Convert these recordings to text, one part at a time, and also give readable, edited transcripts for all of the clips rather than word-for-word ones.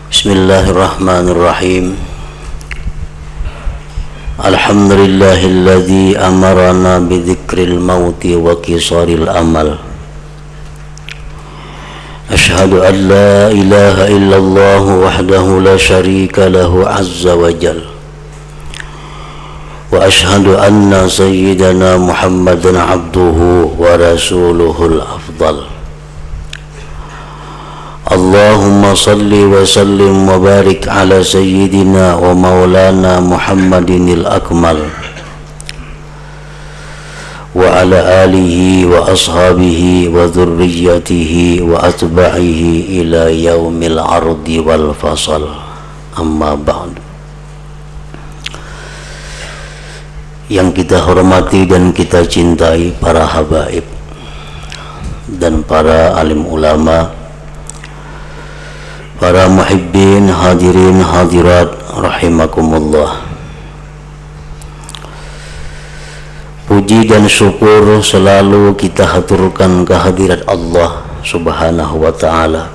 Bismillahirrahmanirrahim. Alhamdulillahilladzi amarana bidzikril mauti wa qisaril amal. Ashhadu an la ilaha illallah wahdahu la syarika lahu azza wa jal. Wa ashhadu anna sayyidana Muhammadan abduhu wa rasuluhul afdal. Allahumma salli wa sallim wa barik ala sayyidina wa maulana Muhammadinil akmal wa ala alihi wa ashabihi wa dhurriyyatihi wa atba'ihi ila yaumil ardi wal fasal. Amma ba'd. Yang kita hormati dan kita cintai para habaib dan para alim ulama, para muhibbin, hadirin, hadirat rahimakumullah. Puji dan syukur selalu kita haturkan kehadirat Allah subhanahu wa ta'ala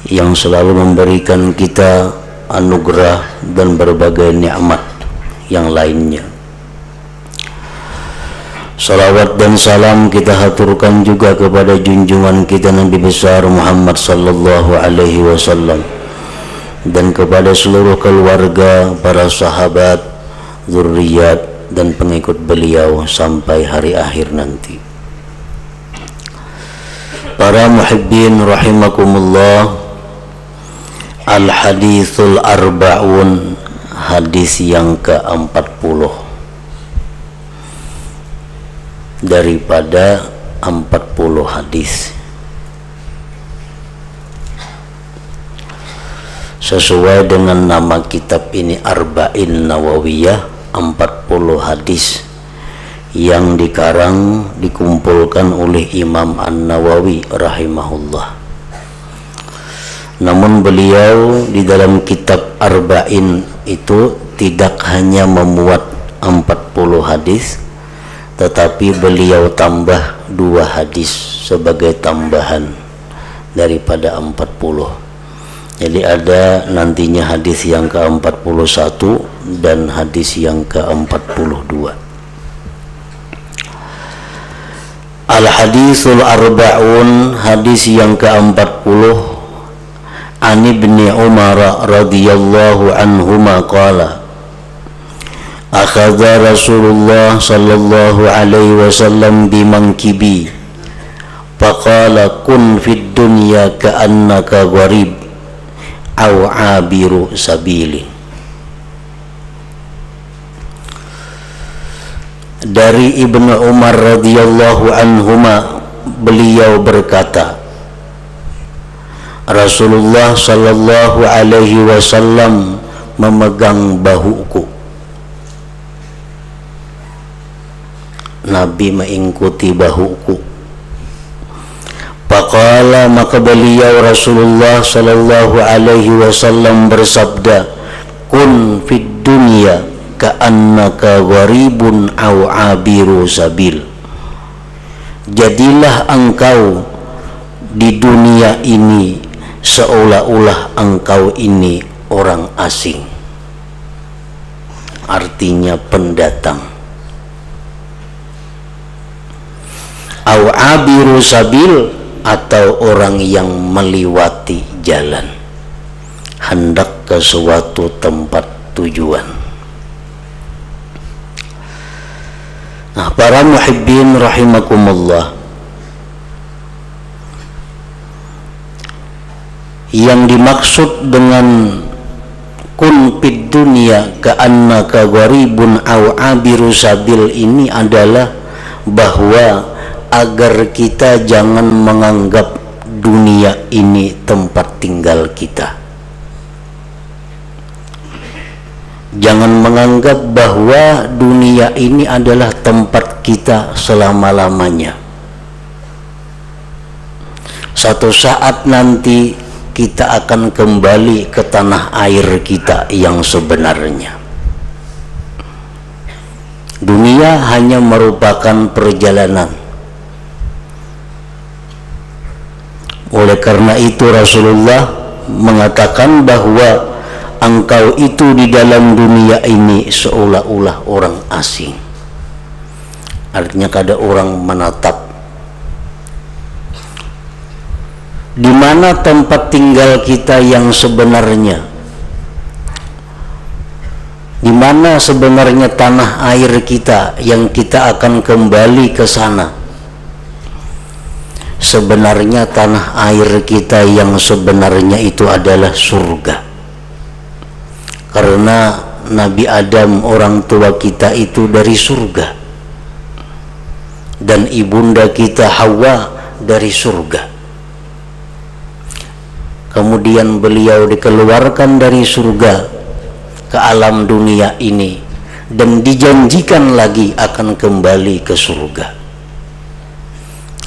yang selalu memberikan kita anugerah dan berbagai nikmat yang lainnya. Salawat dan salam kita haturkan juga kepada junjungan kita Nabi besar Muhammad sallallahu alaihi wasallam dan kepada seluruh keluarga, para sahabat, zuriat dan pengikut beliau sampai hari akhir nanti. Para muhibbin rahimakumullah, al-hadithul arba'un, hadis yang ke-40 daripada 40 hadis. Sesuai dengan nama kitab ini, Arba'in Nawawiyah, 40 hadis yang dikarang, dikumpulkan oleh Imam An-Nawawi rahimahullah. Namun beliau di dalam kitab Arba'in itu tidak hanya memuat 40 hadis, tetapi beliau tambah 2 hadis sebagai tambahan daripada 40. Jadi ada nantinya hadis yang ke-41 dan hadis yang ke-42. Al-hadisul arba'un, hadis yang ke-40, an Ibni Umar radhiyallahu anhuma qala, akhadha Rasulullah sallallahu alaihi wasallam bimankibi faqala kun fid dunya ka'annaka gharib aw abiru sabili. Dari Ibnu Umar radhiyallahu anhuma, beliau berkata, Rasulullah sallallahu alaihi wasallam memegang bahuku. Nabi mengikuti bahuku. Faqala, maka beliau Rasulullah sallallahu alaihi wasallam bersabda, kun fid dunya ka'annaka gharibun aw abiru sabil. Jadilah engkau di dunia ini seolah-olah engkau ini orang asing, artinya pendatang, aw abiru sabil, atau orang yang melewati jalan hendak ke suatu tempat tujuan. Nah, para muhibbin rahimakumullah, yang dimaksud dengan kun fid dunya ka'annaka gharibun aw abiru sabil ini adalah bahwa agar kita jangan menganggap dunia ini tempat tinggal kita. Jangan menganggap bahwa dunia ini adalah tempat kita selama-lamanya. Satu saat nanti kita akan kembali ke tanah air kita yang sebenarnya. Dunia hanya merupakan perjalanan. Oleh karena itu Rasulullah mengatakan bahwa engkau itu di dalam dunia ini seolah-olah orang asing. Artinya kada orang menatap. Di mana tempat tinggal kita yang sebenarnya? Di mana sebenarnya tanah air kita yang kita akan kembali ke sana? Sebenarnya tanah air kita yang sebenarnya itu adalah surga. Karena Nabi Adam, orang tua kita itu dari surga, dan ibunda kita Hawa dari surga. Kemudian beliau dikeluarkan dari surga ke alam dunia ini dan dijanjikan lagi akan kembali ke surga.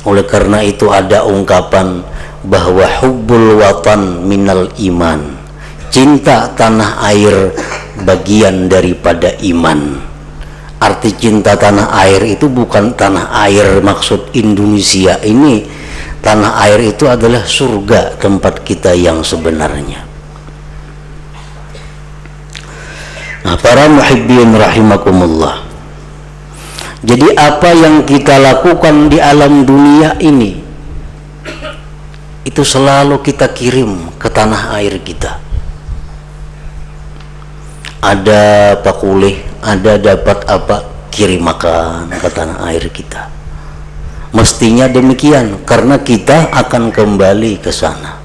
Oleh karena itu ada ungkapan bahwa hubbul watan minal iman, cinta tanah air bagian daripada iman. Arti cinta tanah air itu bukan tanah air maksud Indonesia ini. Tanah air itu adalah surga, tempat kita yang sebenarnya. Nah, para muhibbin rahimakumullah, jadi apa yang kita lakukan di alam dunia ini itu selalu kita kirim ke tanah air kita. Ada pakulih, ada dapat apa, kirim makan ke tanah air kita. Mestinya demikian, karena kita akan kembali ke sana.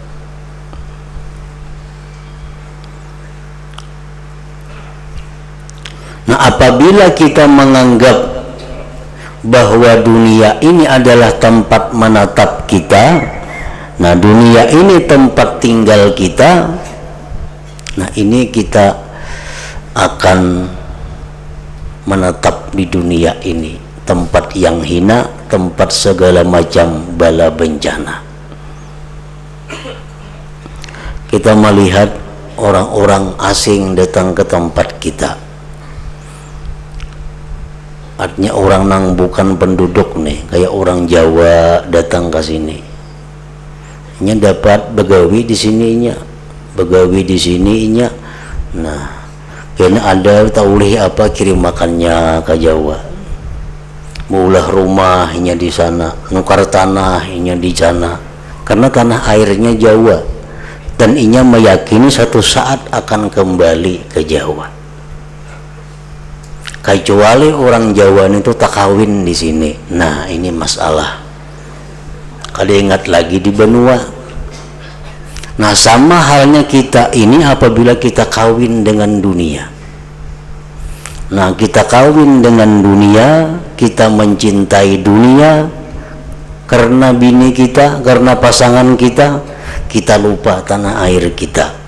Nah, apabila kita menganggap bahwa dunia ini adalah tempat menatap kita, nah dunia ini tempat tinggal kita, nah ini kita akan menetap di dunia ini tempat yang hina, tempat segala macam bala bencana. Kita melihat orang-orang asing datang ke tempat kita, artinya orang nang bukan penduduk nih, kayak orang Jawa datang ke sini, nya dapat begawi di sininya, begawi di sininya. Nah, karena ada taulih apa kirim makannya ke Jawa, maulah rumahnya di sana, nukar tanahnya di sana, karena tanah airnya Jawa, dan inya meyakini satu saat akan kembali ke Jawa. Kecuali orang Jawa itu tak kawin di sini. Nah, ini masalah. Kada ingat lagi di benua. Nah, sama halnya kita ini apabila kita kawin dengan dunia. Nah, kita kawin dengan dunia, kita mencintai dunia karena bini kita, karena pasangan kita, kita lupa tanah air kita.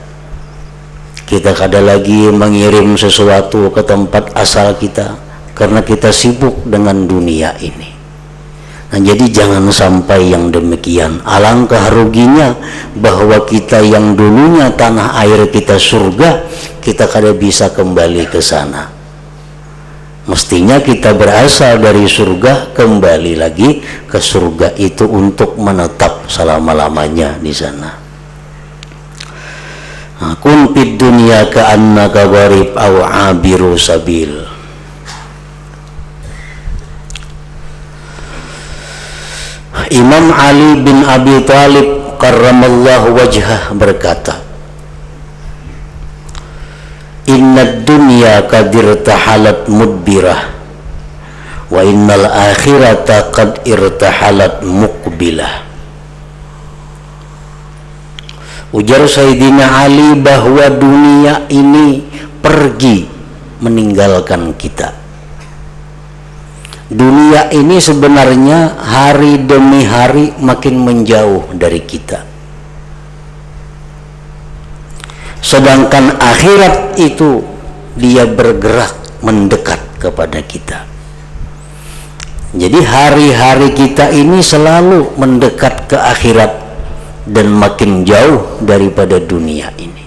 Kita kada lagi mengirim sesuatu ke tempat asal kita karena kita sibuk dengan dunia ini. Nah, jadi jangan sampai yang demikian. Alangkah ruginya bahwa kita yang dulunya tanah air kita surga, kita kada bisa kembali ke sana. Mestinya kita berasal dari surga, kembali lagi ke surga itu untuk menetap selama-lamanya di sana. Kun fid dunya ka'annaka gharib aw 'abiru sabil. Imam Ali bin Abi Thalib karramallahu wajhah berkata, Inna dunya qad irtahalat mudbirah wa innal akhirata qad irtahalat muqbilah. Ujar Sayyidina Ali bahwa dunia ini pergi meninggalkan kita. Dunia ini sebenarnya hari demi hari makin menjauh dari kita. Sedangkan akhirat itu dia bergerak mendekat kepada kita. Jadi hari-hari kita ini selalu mendekat ke akhirat dan makin jauh daripada dunia ini.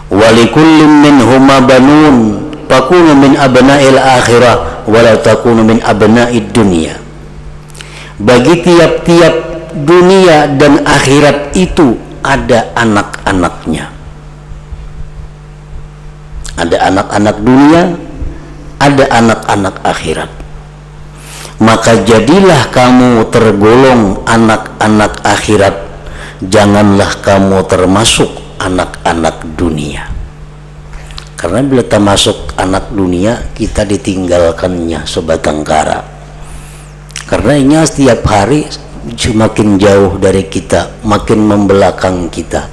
Walikullin minhuma banun takunu min abna'il akhirah wala takunu min abna'id dunya. Bagi tiap-tiap dunia dan akhirat itu ada anak-anaknya. Ada anak-anak dunia, ada anak-anak akhirat. Maka jadilah kamu tergolong anak-anak akhirat, janganlah kamu termasuk anak-anak dunia. Karena bila termasuk anak dunia, kita ditinggalkannya sebatang kara. Karena ini setiap hari semakin jauh dari kita, makin membelakang kita.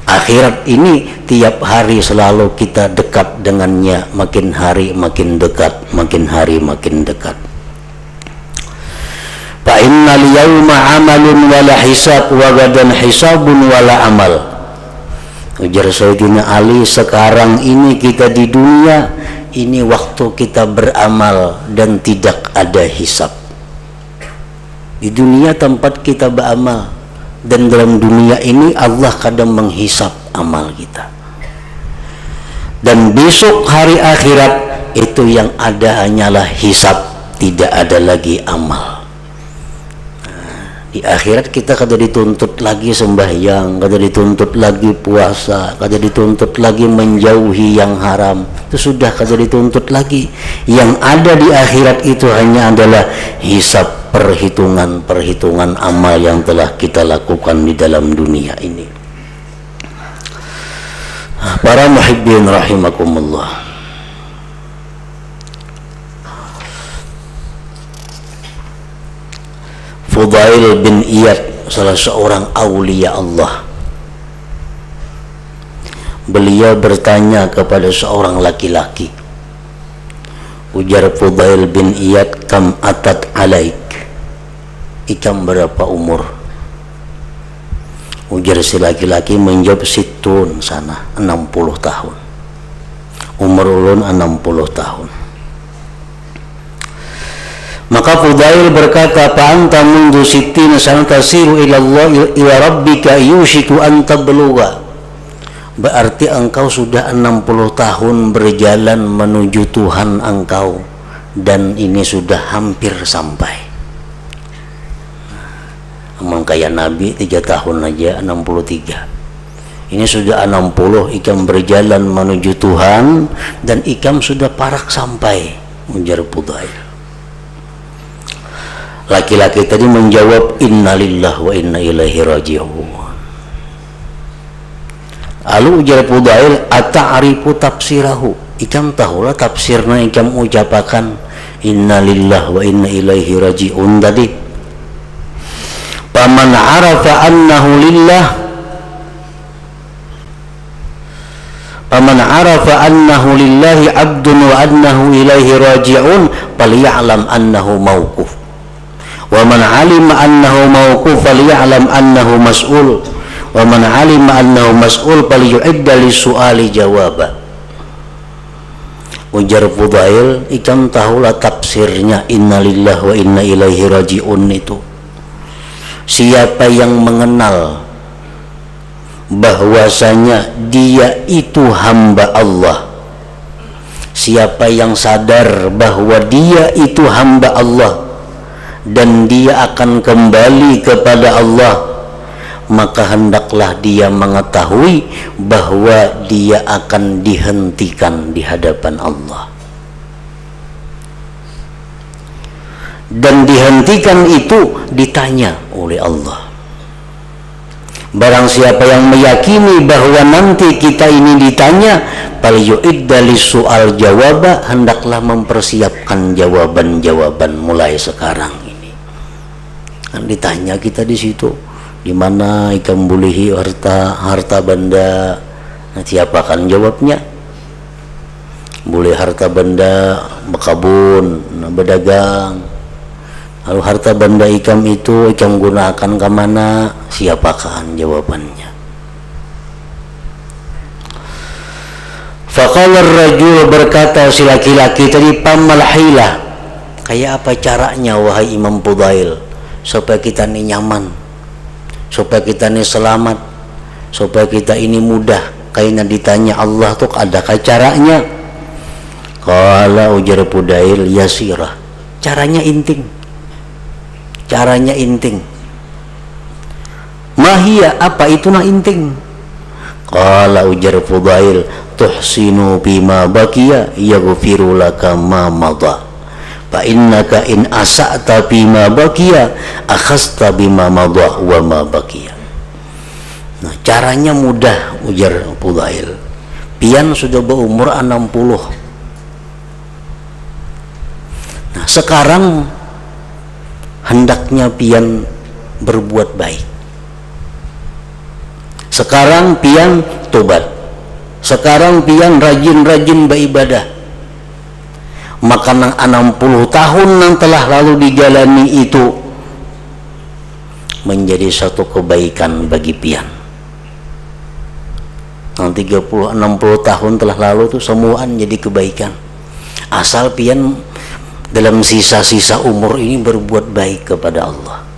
Akhirat ini tiap hari selalu kita dekat dengannya, makin hari makin dekat, makin hari makin dekat. Fa innal yawma amalun wala hisab wa gadan hisabun wala amal. Ujar Sayyidina Ali, sekarang ini kita di dunia, ini waktu kita beramal dan tidak ada hisab. Di dunia tempat kita beramal, dan dalam dunia ini Allah kadang menghisap amal kita. Dan besok hari akhirat itu yang ada hanyalah hisap, tidak ada lagi amal. Di akhirat kita kada dituntut lagi sembahyang, kada dituntut lagi puasa, kada dituntut lagi menjauhi yang haram. Itu sudah kada dituntut lagi. Yang ada di akhirat itu hanya adalah hisab, perhitungan amal yang telah kita lakukan di dalam dunia ini. Para muhibbin rahimakumullah, Fudail bin Iyad, salah seorang aulia Allah, beliau bertanya kepada seorang laki-laki. Ujar Fudail bin Iyad, kam atat alaik, ikam berapa umur? Ujar si laki-laki menjawab, situn sana, 60 tahun. Umur ulun 60 tahun. Maka Fudail berkata, fa anta mundu sittina sanata tasiru ila Allah ila rabbika yushiku an tablugha. Berarti engkau sudah 60 tahun berjalan menuju Tuhan engkau, dan ini sudah hampir sampai. Emang kayak Nabi 3 tahun aja 63. Ini sudah 60, ikam berjalan menuju Tuhan, dan ikam sudah parak sampai. Ujar Fudail. Laki-laki tadi menjawab, innalillah wa inna ilaihi raji'un. Lalu ujar Fudail, ata'arifu tafsirahu, ikam tahulah tafsirna ikam ucapakan innalillah wa inna ilaihi raji'un tadi. Faman arafa annahu lillah, faman arafa annahu lillahi abdun wa annahu ilaihi raji'un falya'lam annahu mawquf. Wa man 'alima annahu mawquf falya'lam annahu mas'ul. Wa man 'alima annahu mas'ul falyu'idda lis-su'ali jawaba. Ujar Fudail, ikam tahulah tafsirnya innalillah wa inna ilaihi raji'un itu. Siapa yang mengenal bahwasanya dia itu hamba Allah, siapa yang sadar bahwa dia itu hamba Allah dan dia akan kembali kepada Allah, maka hendaklah dia mengetahui bahwa dia akan dihentikan di hadapan Allah. Dan dihentikan itu ditanya oleh Allah. Barang siapa yang meyakini bahwa nanti kita ini ditanya, falyu'idda lis-su'al jawaba, hendaklah mempersiapkan jawaban-jawaban mulai sekarang ini. Kan ditanya kita di situ, di mana ikam bolehi harta benda, nah, siapa akan jawabnya? Boleh harta benda berkabun, berdagang. Lalu harta benda ikam itu ikam gunakan ke mana? Siapakah jawabannya? Faqala ar-rajul, berkata si laki-laki tadi, pamal hilah, kayak apa caranya wahai Imam Fudail supaya kita ini nyaman, supaya kita ini selamat, supaya kita ini mudah kayaknya ditanya Allah tuh adakah caranya? Qala, ujar Fudail, yasirah, caranya inting. Caranya inting. Ma Mahia, apa itu na inting? Qala ujar Fudail, tuhsinu bima baqiya yaghfiru laka ma madha. Fa innaka in asa'ta bima baqiya akhasta bima madha wa ma baqiya. Nah, caranya mudah, ujar Fudail. Pian sudah berumur 60. Nah, sekarang hendaknya pian berbuat baik. Sekarang pian tobat. Sekarang pian rajin-rajin beribadah. Maka nang 60 tahun yang telah lalu dijalani itu menjadi satu kebaikan bagi pian. Nang 30-60 tahun telah lalu itu semuaan jadi kebaikan. Asal pian dalam sisa-sisa umur ini berbuat baik kepada Allah.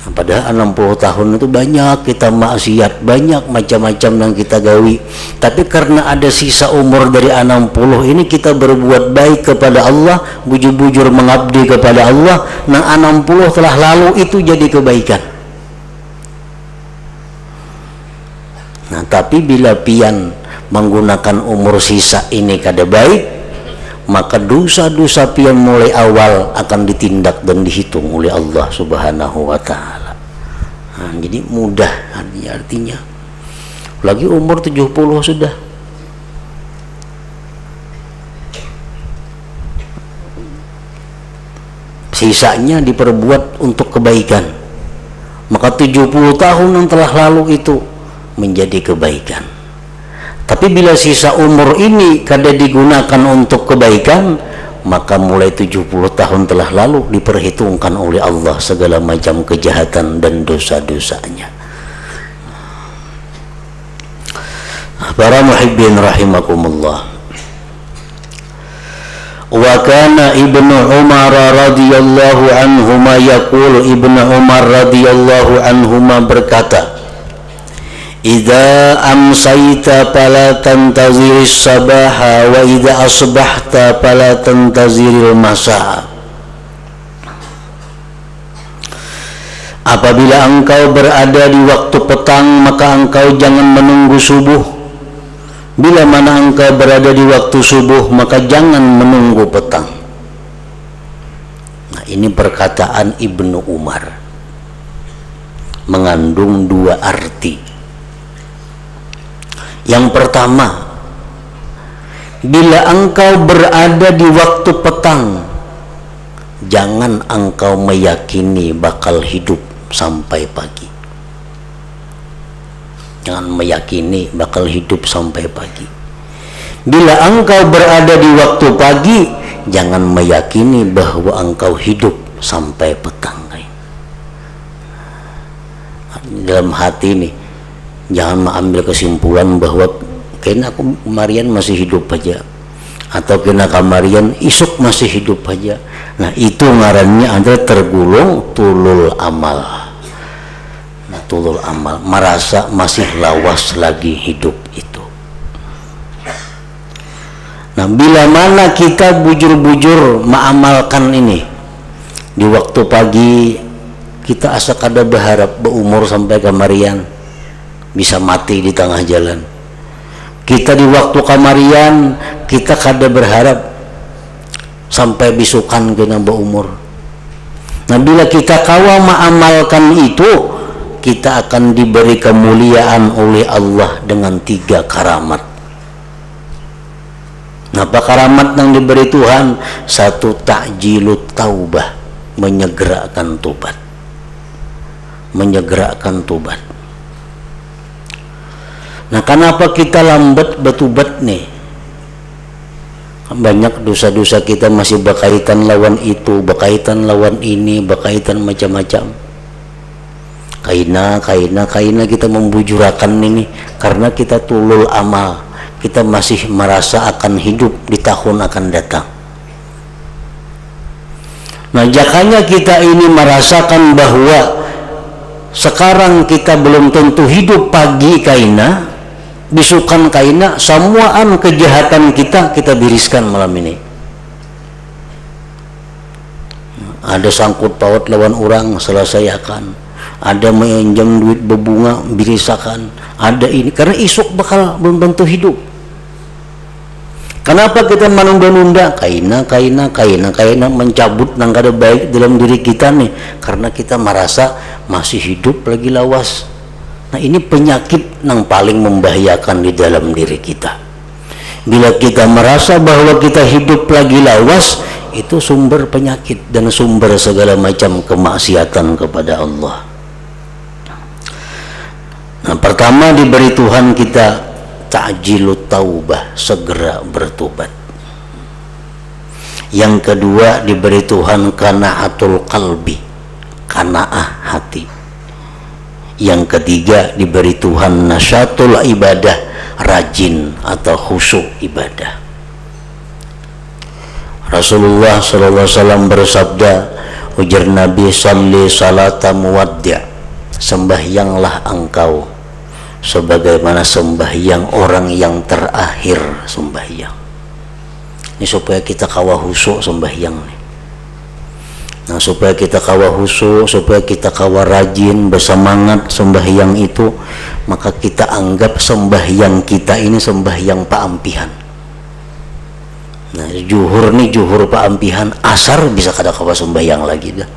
Padahal 60 tahun itu banyak kita maksiat, banyak macam-macam yang kita gawi. Tapi karena ada sisa umur dari 60 ini kita berbuat baik kepada Allah, bujur-bujur mengabdi kepada Allah. Nah 60 telah lalu itu jadi kebaikan. Nah tapi bila pian menggunakan umur sisa ini kada baik, maka dosa-dosa pian mulai awal akan ditindak dan dihitung oleh Allah Subhanahu wa ta'ala. Nah, jadi mudah artinya. Lagi umur 70 sudah. Sisanya diperbuat untuk kebaikan. Maka 70 tahun yang telah lalu itu menjadi kebaikan. Tapi bila sisa umur ini kada digunakan untuk kebaikan, maka mulai 70 tahun telah lalu diperhitungkan oleh Allah segala macam kejahatan dan dosa-dosanya. Para muhibbin rahimakumullah. Wa kana Ibnu Umar radhiyallahu anhuma yaqul, Ibnu Umar radhiyallahu anhuma berkata, idza amsayta fala tantaziris sabaha wa idza asbahta fala tantaziril masa. Apabila engkau berada di waktu petang, maka engkau jangan menunggu subuh. Bila mana engkau berada di waktu subuh, maka jangan menunggu petang. Nah, ini perkataan Ibnu Umar mengandung dua arti. Yang pertama, bila engkau berada di waktu petang, jangan engkau meyakini bakal hidup sampai pagi. Jangan meyakini bakal hidup sampai pagi. Bila engkau berada di waktu pagi, jangan meyakini bahwa engkau hidup sampai petang. Dalam hati ini jangan mengambil kesimpulan bahwa kena aku kemarian masih hidup aja, atau kena kemarian isuk masih hidup aja. Nah itu ngarannya adalah tergulung tulul amal. Nah, tulul amal, merasa masih lawas lagi hidup itu. Nah bila mana kita bujur-bujur mengamalkan ini di waktu pagi, kita asa kada berharap berumur sampai kemarian bisa mati di tengah jalan. Kita di waktu kamarian, kita kada berharap sampai bisukan kena berumur. Nah bila kita kawa mengamalkan itu, kita akan diberi kemuliaan oleh Allah dengan 3 karamat. Nah apa karamat yang diberi Tuhan? 1, ta'jilut taubah, menyegerakan tobat. Menyegerakan tobat. Nah kenapa kita lambat bertobat nih? Banyak dosa-dosa kita masih berkaitan lawan itu, berkaitan lawan ini, berkaitan macam-macam. Kaina kita membujurakan ini karena kita tulul amal. Kita masih merasa akan hidup di tahun akan datang. Nah jakanya kita ini merasakan bahwa sekarang kita belum tentu hidup pagi kaina, bisukan kaina, semuaan kejahatan kita biriskan malam ini. Ada sangkut paut lawan orang selesaikan, ada meminjam duit berbunga birisakan, ada ini karena isuk bakal belum tentu hidup. Kenapa kita menunda-nunda? Kaina mencabut nang kada baik dalam diri kita nih, karena kita merasa masih hidup lagi lawas. Nah, ini penyakit yang paling membahayakan di dalam diri kita. Bila kita merasa bahwa kita hidup lagi lawas, itu sumber penyakit dan sumber segala macam kemaksiatan kepada Allah. Nah, pertama diberi Tuhan kita ta'jilut taubah, segera bertobat. Yang kedua diberi Tuhan kana'atul qalbi, kana'ah hati. Yang ketiga diberi Tuhan nasyatul ibadah, rajin atau khusyuk ibadah. Rasulullah SAW bersabda, ujar Nabi, salli salata muwaddi', sembahyanglah engkau sebagaimana sembahyang orang yang terakhir sembahyang. Ini supaya kita kawa khusyuk sembahyang nih. Nah, supaya kita kawa khusyuk, supaya kita kawa rajin, bersemangat sembahyang itu, maka kita anggap sembahyang kita ini sembahyang paampihan. Nah, juhur nih juhur paampihan, asar bisa kada kawa sembahyang lagi dah.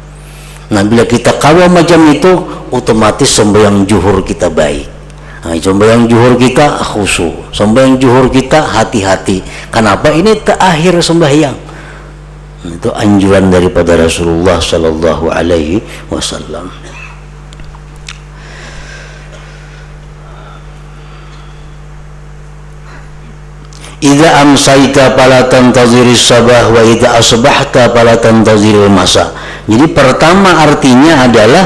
Nah, bila kita kawa macam itu, otomatis sembahyang juhur kita baik. Nah, sembahyang juhur kita khusyuk, sembahyang juhur kita hati-hati. Kenapa? Ini terakhir sembahyang. Itu anjuran daripada Rasulullah Sallallahu Alaihi Wasallam. Idza amsayta fala tantaziris sabah wa idza asbahta fala tantaziril masa. Jadi pertama artinya adalah,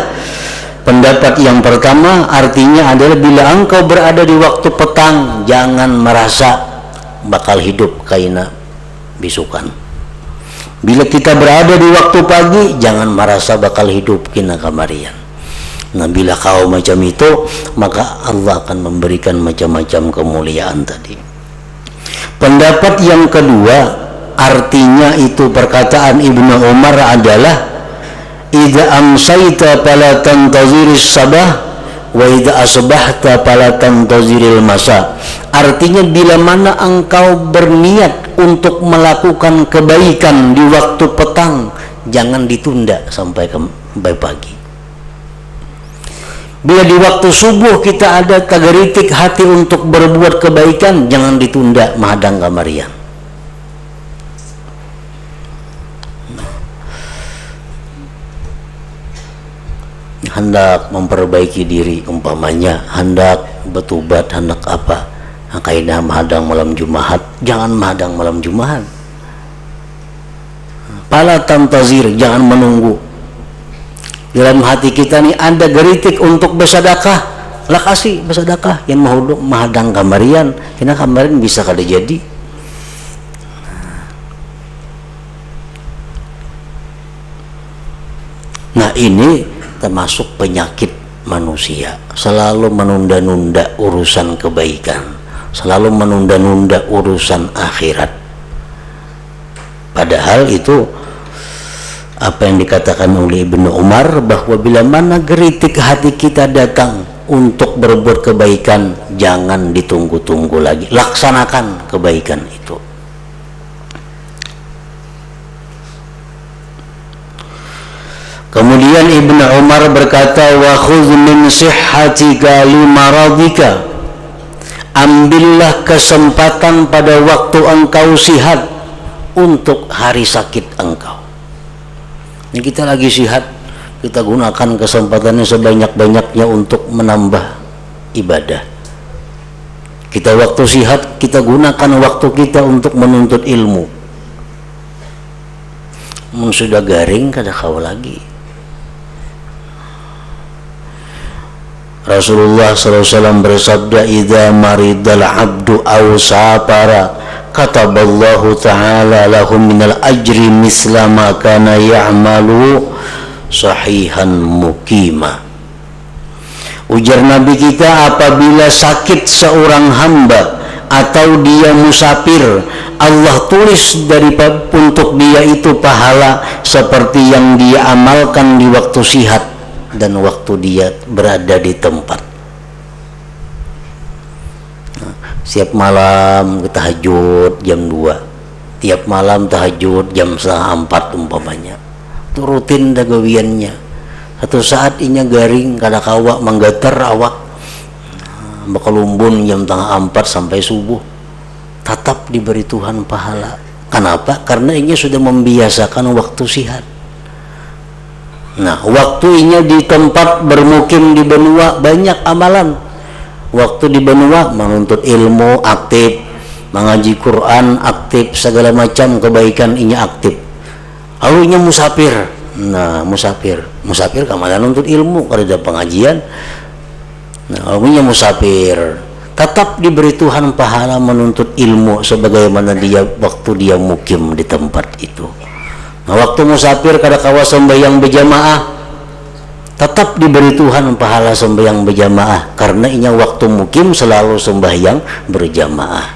pendapat yang pertama artinya adalah bila engkau berada di waktu petang, jangan merasa bakal hidup kaina bisukan. Bila kita berada di waktu pagi, jangan merasa bakal hidup kina kamarian. Nah, bila kau macam itu, maka Allah akan memberikan macam-macam kemuliaan tadi. Pendapat yang kedua, artinya itu perkataan Ibnu Umar adalah idza amsayta fala tantaziris sabah wa idza asbahta fala tantaziril masa. Artinya bila mana engkau berniat untuk melakukan kebaikan di waktu petang, jangan ditunda sampai pagi. Bila di waktu subuh kita ada tagaritik hati untuk berbuat kebaikan, jangan ditunda mahadang kamarian. Hendak memperbaiki diri, umpamanya hendak bertobat, hendak apa, kaidah mahadang malam Jumat, jangan mahadang malam Jumat. Pala tantazir, jangan menunggu. Dalam hati kita nih ada geritik untuk bersedekah, lah kasih bersedekah. Yang mau mahadang kamarian, kena kamarian bisa kada jadi. Nah, ini termasuk penyakit manusia, selalu menunda-nunda urusan kebaikan, selalu menunda-nunda urusan akhirat. Padahal itu apa yang dikatakan oleh Ibnu Umar, bahwa bila mana geritik hati kita datang untuk berbuat kebaikan, jangan ditunggu-tunggu lagi, laksanakan kebaikan itu. Kemudian Ibnu Umar berkata, wa khudh min sihhatika li maradika, ambillah kesempatan pada waktu engkau sihat untuk hari sakit engkau. Ini kita lagi sihat, kita gunakan kesempatannya sebanyak-banyaknya untuk menambah ibadah. Kita waktu sihat, kita gunakan waktu kita untuk menuntut ilmu. Sudah garing kada kau lagi. Rasulullah SAW bersabda, idza maridal abdu aw safara kataballahu ta'ala lahum minal ajri misla ma kana ya'malu sahihan muqima. Ujar Nabi kita, apabila sakit seorang hamba atau dia musafir, Allah tulis untuk dia itu pahala seperti yang dia amalkan di waktu sihat. dan waktu dia berada di tempat. Siap malam tahajud jam 2, tiap malam tahajud jam 3:30 umpamanya. Itu rutin dagawiannya. Satu saat inya garing kada kawa manggater awak, bakalumbun jam 3:30 sampai subuh, tetap diberi Tuhan pahala. Kenapa? Karena inya sudah membiasakan waktu sihat. Nah, waktunya di tempat bermukim di benua banyak amalan. Waktu di benua menuntut ilmu aktif, mengaji Quran aktif, segala macam kebaikan inya aktif. Lalu inya musafir. Nah, musafir kemana nuntut ilmu, kada ada pengajian. Nah, lalu inya musafir, tetap diberi Tuhan pahala menuntut ilmu sebagaimana dia waktu dia mukim di tempat itu. Nah, waktu musafir kada kawa sembahyang berjamaah, tetap diberi Tuhan pahala sembahyang berjamaah karena inya waktu mukim selalu sembahyang berjamaah.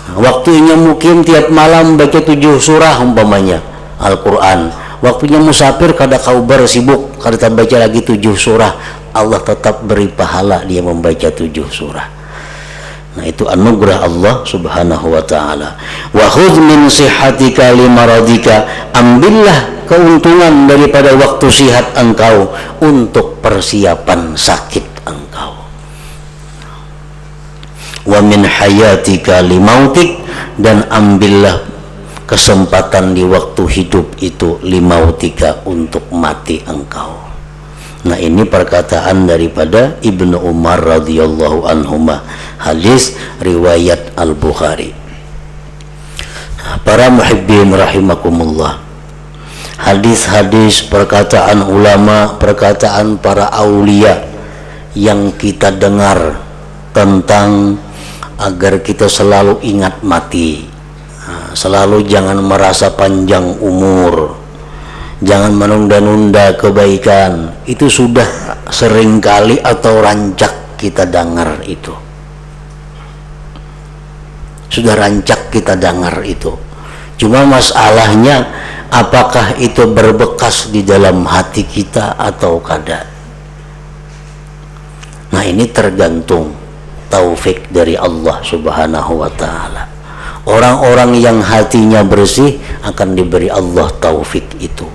Nah, waktu inya mukim tiap malam baca 7 surah umpamanya Al-Quran. Waktunya musafir kada kaubar sibuk kada baca lagi 7 surah, Allah tetap beri pahala dia membaca 7 surah. Nah, itu anugerah Allah subhanahu wa ta'ala. Wa khudh min sihatika limaradika, ambillah keuntungan daripada waktu sihat engkau untuk persiapan sakit engkau. Wa min hayatika limautik, dan ambillah kesempatan di waktu hidup itu limautika untuk mati engkau. Nah, ini perkataan daripada Ibnu Umar radhiyallahu anhuma, hadis riwayat Al-Bukhari. Para muhibbin rahimakumullah, hadis-hadis perkataan ulama, perkataan para aulia yang kita dengar tentang agar kita selalu ingat mati, selalu jangan merasa panjang umur, jangan menunda-nunda kebaikan, itu sudah seringkali atau rancak kita dengar itu. Sudah rancak kita dengar itu. Cuma masalahnya apakah itu berbekas di dalam hati kita atau kada. Nah, ini tergantung taufik dari Allah subhanahu wa ta'ala. Orang-orang yang hatinya bersih akan diberi Allah taufik itu.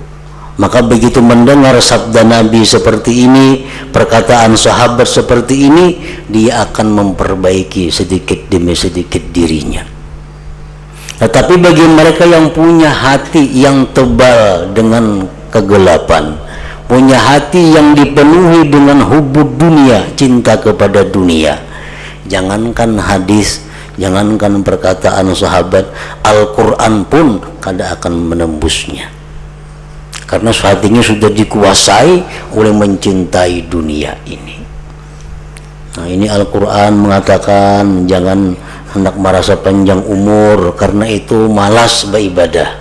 Maka begitu mendengar sabda Nabi seperti ini, perkataan sahabat seperti ini, dia akan memperbaiki sedikit demi sedikit dirinya. Tetapi bagi mereka yang punya hati yang tebal dengan kegelapan, punya hati yang dipenuhi dengan hubud dunia, cinta kepada dunia, jangankan hadis, jangankan perkataan sahabat, Al-Quran pun kada akan menembusnya. Karena hatinya sudah dikuasai oleh mencintai dunia ini. Nah, ini Al-Quran mengatakan jangan hendak merasa panjang umur, karena itu malas beribadah.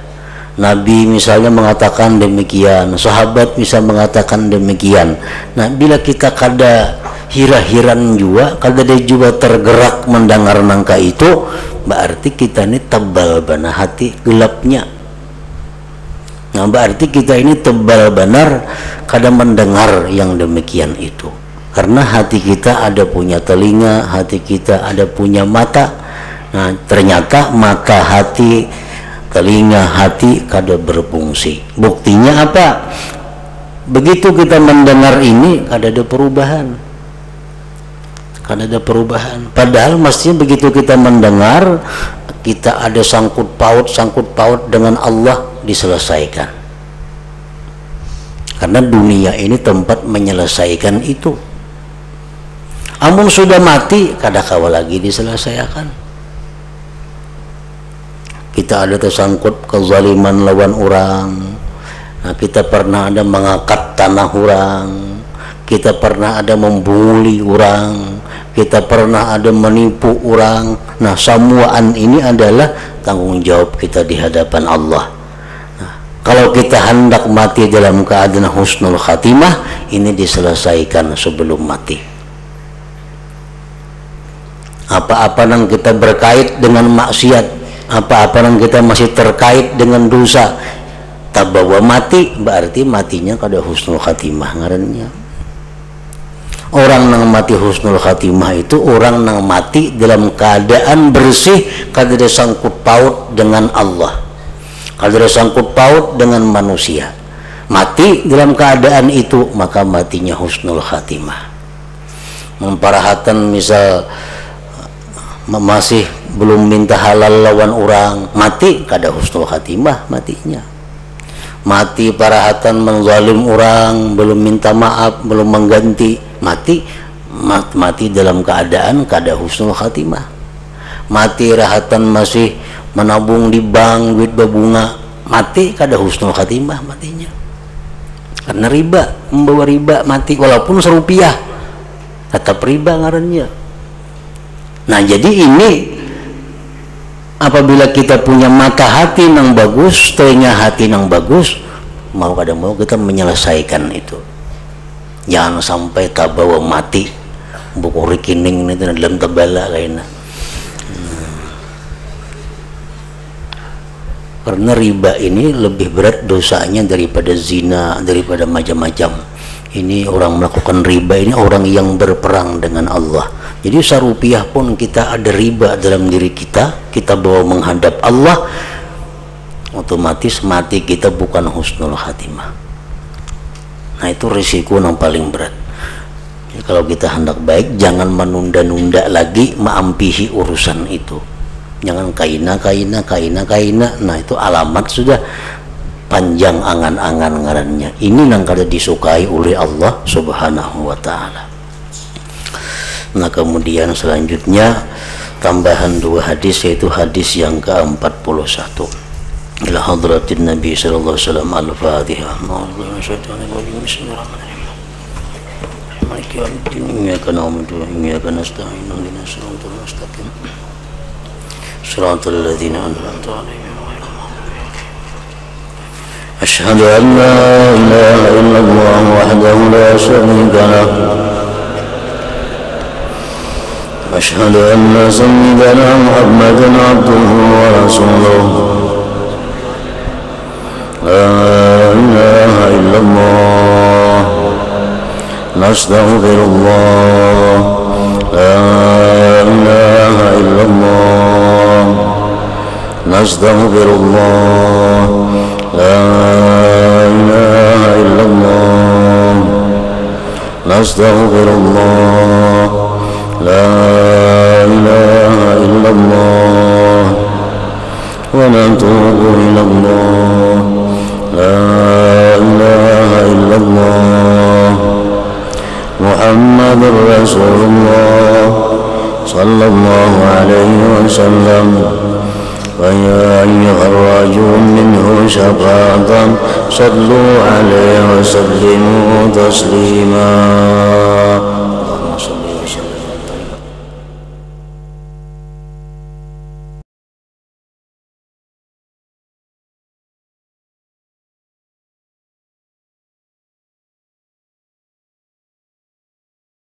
Nabi misalnya mengatakan demikian, sahabat bisa mengatakan demikian. Nah, bila kita kada hira-hiran juga, kada dia juga tergerak mendengar nangka itu, berarti kita ini tebal bana hati gelapnya. Nah, berarti kita ini tebal benar kada mendengar yang demikian itu. Karena hati kita ada punya telinga, hati kita ada punya mata. Nah, ternyata mata, hati, telinga, hati kada berfungsi. Buktinya apa? Begitu kita mendengar ini kada ada perubahan. Kada ada perubahan. Padahal mestinya begitu kita mendengar, kita ada sangkut paut dengan Allah diselesaikan. Karena dunia ini tempat menyelesaikan itu. Amun sudah mati, kada kawa lagi diselesaikan. Kita ada tersangkut kezaliman lawan orang. Nah, kita pernah ada mengangkat tanah orang, kita pernah ada membuli orang, kita pernah ada menipu orang. Nah, semuaan ini adalah tanggung jawab kita di hadapan Allah. Nah, kalau kita hendak mati dalam keadaan husnul khatimah, ini diselesaikan sebelum mati. Apa-apa yang kita berkait dengan maksiat, apa-apa yang kita masih terkait dengan dosa, tabawa mati berarti matinya kada husnul khatimah ngarannya. Orang nang mati husnul khatimah itu orang nang mati dalam keadaan bersih, kada sangkut paut dengan Allah, kada sangkut paut dengan manusia. Mati dalam keadaan itu maka matinya husnul khatimah. Memparahatan misal masih belum minta halal lawan orang, mati kada husnul khatimah matinya. Mati parahatan menzalim orang, belum minta maaf, belum mengganti, mati dalam keadaan kada husnul khatimah. Mati rahatan masih menabung di bank duit berbunga, mati kada husnul khatimah matinya. Karena riba, membawa riba mati walaupun serupiah tetap riba ngarannya. Nah jadi ini apabila kita punya mata hati yang bagus, telinga hati yang bagus, mau kada mau kita menyelesaikan itu. Jangan sampai tabawa mati buku rekening itu dalam tebala lainnya. Karena riba ini lebih berat dosanya daripada zina, daripada macam-macam. Ini orang melakukan riba ini orang yang berperang dengan Allah. Jadi sarupiah pun kita ada riba dalam diri kita, kita bawa menghadap Allah, otomatis mati kita bukan husnul khatimah. Nah itu risiko yang paling berat. Jadi, kalau kita hendak baik, jangan menunda-nunda lagi mengampihi urusan itu. Jangan kaina. Nah itu alamat sudah panjang angan-angan ngarannya. Ini yang kada disukai oleh Allah Subhanahu wa taala. Nah kemudian selanjutnya tambahan 2 hadis, yaitu hadis yang ke-41. Ila hadratin Nabi sallallahu alaihi wasallam al-Fatihah. Iyyaka na'budu wa iyyaka nasta'in. Ihdinas siratal mustaqim. Shiratal ladzina an'amta 'alaihim ghairil maghdubi 'alaihim. Asyhadu an la ilaha illallah wahdahu la syarika lah. Asyhadu anna sayyidana Muhammadan 'abduhu wa rasuluhu. La ilaha illallah. Nastaghfirullah. La ilaha illallah. Nastaghfirullah. La ilaha illallah. Nastaghfirullah. La ilaha illallah. Wa natubu ilallah. La ilaha illallah. Muhammadur Rasulullah sallallahu alaihi wasallam. ويا أيها الراجون منه شفاعة صلوا عليه وسلموا تسليما.